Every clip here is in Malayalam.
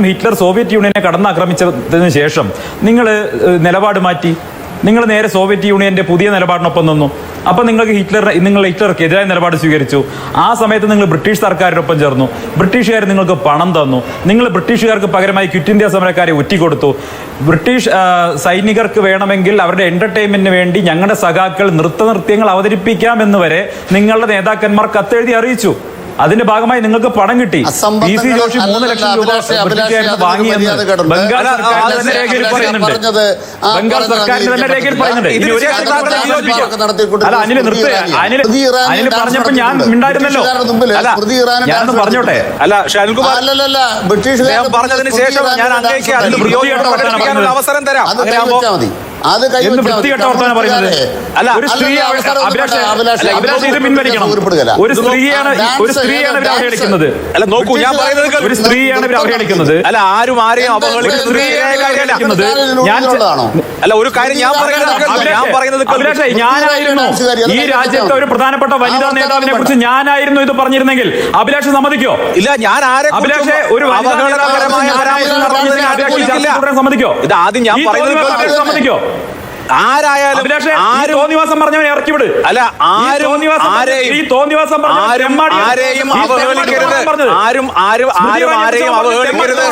ഹിറ്റ്ലർ സോവിയറ്റ് യൂണിയനെ കടന്നാക്രമിച്ചതിന് ശേഷം നിങ്ങൾ നിലപാട് മാറ്റി, നിങ്ങൾ നേരെ സോവിയറ്റ് യൂണിയന്റെ പുതിയ നിലപാടിനൊപ്പം നിന്നു. അപ്പൊ നിങ്ങൾ ഹിറ്റ്ലർക്ക് എതിരായ നിലപാട് സ്വീകരിച്ചു. ആ സമയത്ത് നിങ്ങൾ ബ്രിട്ടീഷ് സർക്കാരിനൊപ്പം ചേർന്നു. ബ്രിട്ടീഷുകാർ നിങ്ങൾക്ക് പണം തന്നു. നിങ്ങൾ ബ്രിട്ടീഷുകാർക്ക് പകരമായി ക്വിറ്റ് ഇന്ത്യ സമരക്കാരെ ഒറ്റിക്കൊടുത്തു. ബ്രിട്ടീഷ് സൈനികർക്ക് വേണമെങ്കിൽ അവരുടെ എന്റർടൈൻമെന്റിന് വേണ്ടി ഞങ്ങളുടെ സഖാക്കൾ നൃത്യങ്ങൾ അവതരിപ്പിക്കാമെന്ന് വരെ നിങ്ങളുടെ നേതാക്കന്മാർ കത്തെഴുതി അറിയിച്ചു. അതിന്റെ ഭാഗമായി നിങ്ങൾക്ക് പണം കിട്ടി. പി സി ജോഷി 3 ലക്ഷം രൂപ ബ്രിട്ടീഷുകാരിൽ വാങ്ങിയെന്ന് ബംഗാൾ സർക്കാരിന്റെ തന്നെ രേഖയിൽ പറയുന്നുണ്ട്. ബംഗാൾ സർക്കാരിന്റെ തന്നെ രേഖയിൽ പറയുന്നുണ്ട്. അല്ല, അനിൽ പറഞ്ഞപ്പോ ഞാൻ മിണ്ടായിരുന്നല്ലോ. അല്ല, ഞാനൊന്ന് പറഞ്ഞോട്ടെ. അല്ല, ഷാനിൽകുമാർ പറഞ്ഞതിന് ശേഷം ഞാൻ അങ്ങേക്ക് അവസരം തരാം. എന്ന് വൃത്തികെട്ട വർത്തമാനം പറയുന്നത്. അല്ല, ഒരു സ്ത്രീ ഇത് പിൻവലിക്കണം. ഒരു സ്ത്രീയാണ് ഇവർ അവഹേളിക്കുന്നത്. അല്ല, നോക്കൂ, ഞാൻ പറയുന്നത് ഒരു സ്ത്രീയാണ് ഇവർ അവഹേളിക്കുന്നത്. അല്ല, ആരും ആരെയും അവഹേളിക്കുന്നത്. അല്ല, ഒരു കാര്യം ഞാൻ പറയുന്നത് ഞാനായിരുന്നു ഈ രാജ്യത്തെ ഒരു പ്രധാനപ്പെട്ട വനിതാ നേതാവിനെ കുറിച്ച് ഞാനായിരുന്നു ഇത് പറഞ്ഞിരുന്നെങ്കിൽ അഭിലാഷ് സമ്മതിക്കോ? ഇല്ല, ഞാൻ ആരെ അഭിലാഷ് ഒരു സമ്മതിക്കോ? ഇത് ആദ്യം ഞാൻ പറയുന്നത് സമ്മതിക്കോ? ആരായാലും തോന്നിവാസം പറഞ്ഞവനെ ഇറക്കി വിട്. അല്ല, ആരെയും അവഹേളിക്കരുത്, ആരും ആരെയും അവഹേളിക്കരുത്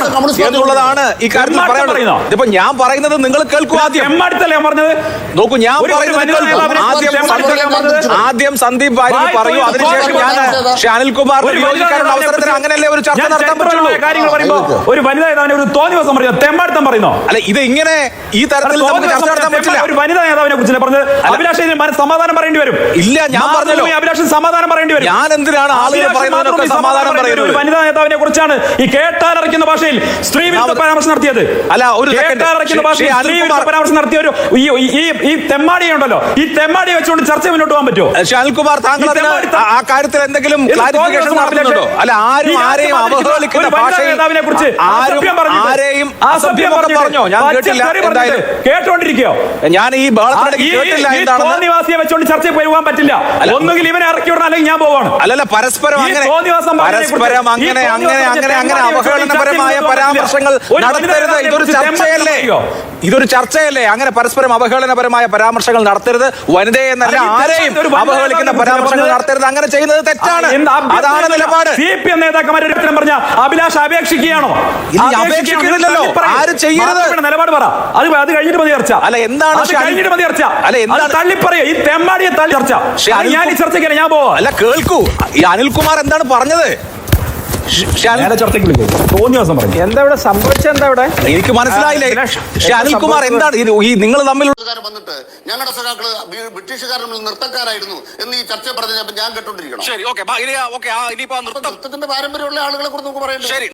എന്നുള്ളതാണ് ഈ കാര്യത്തിൽ പറയുന്നത്. ഇപ്പൊ ഞാൻ പറയുന്നത് നിങ്ങൾ കേൾക്കൂ. നോക്കൂ, ഞാൻ ആദ്യം സന്ദീപ് വാര്യർ പറയൂ, അതിനുശേഷം ഞാൻ ഷാനിൽകുമാറിന് യോജിക്കാനുള്ള അവസരത്തിന് അങ്ങനെയല്ലേ ഒരു ചർച്ച നടത്താൻ പറ്റുള്ളൂ. കാര്യങ്ങൾ പറയുമ്പോൾ ഒരു വനിതാ നേതാവിനെ ഒരു തോന്നിവാസം പറയുന്നത് തെമ്മാടിത്തം പറയുന്നോ? അല്ല, ഇത് ഇങ്ങനെ ഈ തരത്തിൽ നമുക്ക് ചർച്ച നടത്താൻ പറ്റില്ല. ഒരു വനിതാ നേതാവിനെ കുറിച്ച് പറഞ്ഞത് അഭിലാഷ് സമാധാനം പറയേണ്ടി വരും. ഇല്ല, ഞാൻ പറഞ്ഞല്ലോ, അഭിലാഷ് സമാധാനം പറയേണ്ടി വരും. ഞാൻ എന്തിനാണ് ആളുകൾ പറയുന്നതൊക്കെ സമാധാനം പറയുന്നത്? ഒരു വനിതാ നേതാവിനെ കുറിച്ചാണ് ഈ കേട്ടാലറിക്കുന്ന ഭാഷയിൽ സ്ത്രീ വിരുദ്ധ പരാമർശം നടത്തിയത്. അല്ല, ഒരു കേട്ടാലറിക്കുന്ന ഭാഷയിൽ സ്ത്രീ വിരുദ്ധ പരാമർശം നടത്തിയ ഒരു ഈ തെമ്മാടിയെ ഉണ്ടല്ലോ, ഈ തെമ്മാടിയെ വെച്ചുകൊണ്ട് ചർച്ച മുന്നോട്ട് പോകാൻ പറ്റുമോ? ഷാനിൽകുമാർ, താങ്കൾ ആ കാര്യത്തിൽ എന്തെങ്കിലും ക്ലാരിഫിക്കേഷൻ നടത്തുന്നുണ്ടോ? അല്ല, ആരെയും അവഹേളിക്കുന്ന ഭാഷയിൽ ആരെയും അസഭ്യം പറഞ്ഞോ? ഞാൻ കേട്ടില്ല. എന്തായാലും കേട്ടോണ്ടിരിക്കോ? ഞാൻ ഈ തോന്നിവാസിയെ വെച്ചോണ്ട് ചർച്ചയിൽ പോകാൻ പറ്റില്ല. ഒന്നുകിൽ ഇവനെ ഇറക്കി വിടണം, അല്ലെങ്കിൽ ഞാൻ പോവാണ്. അല്ലല്ല, പരസ്പരം അങ്ങനെ അവഹേളനപരമായ പരാമർശങ്ങൾ നടത്തരുത്. ഇതൊരു ചർച്ചയല്ലേ? അങ്ങനെ പരസ്പരം അവഹേളനപരമായ പരാമർശങ്ങൾ നടത്തരുത്. വനിതയെ എന്നല്ല, ആരെയും അവഹേളിക്കുന്ന പരാമർശങ്ങൾ നടത്തരുത്. അങ്ങനെ ചെയ്യുന്നത് തെറ്റാണ്. അതാണ് നിലപാട്. CPM നേതാക്കന്മാരെ പറഞ്ഞ അഭിലാഷ് അപേക്ഷിക്കുകയാണോ? അപേക്ഷിക്കുന്നില്ലല്ലോ, ആരും ചെയ്യരുത്. നിലപാട് പറ. അത് കഴിഞ്ഞിട്ട് മതി ചർച്ച. അല്ല, എന്താണ് തള്ളിപ്പറയ ഈ തെമ്മാടിയെ തള്ളി ചർച്ച. ഞാൻ ഈ ചർച്ചയ്ക്ക് ഞാൻ പോവാ. അല്ല, കേൾക്കൂ, ഈ അനിൽകുമാർ എന്താണ് പറഞ്ഞത്? എന്താ ഇവിടെ സംഭവിച്ചത്? എന്താ ഇവിടെ എനിക്ക് മനസ്സിലായില്ലേ? അനിൽകുമാർ എന്താണ് ഈ നിങ്ങൾ തമ്മിൽ വന്നിട്ട് ഞങ്ങളുടെ സഖാക്കള് ബ്രിട്ടീഷുകാരുടെ നൃത്തക്കാരായിരുന്നു എന്ന് ഈ ചർച്ച പറഞ്ഞപ്പോൾ ഞാൻ കേട്ടോണ്ടിരിക്കണം. ശരി, ഓക്കെ, നൃത്തത്തിന്റെ പാരമ്പര്യമുള്ള ആളുകളെ കുറിച്ച് നമുക്ക് പറയേണ്ടത്.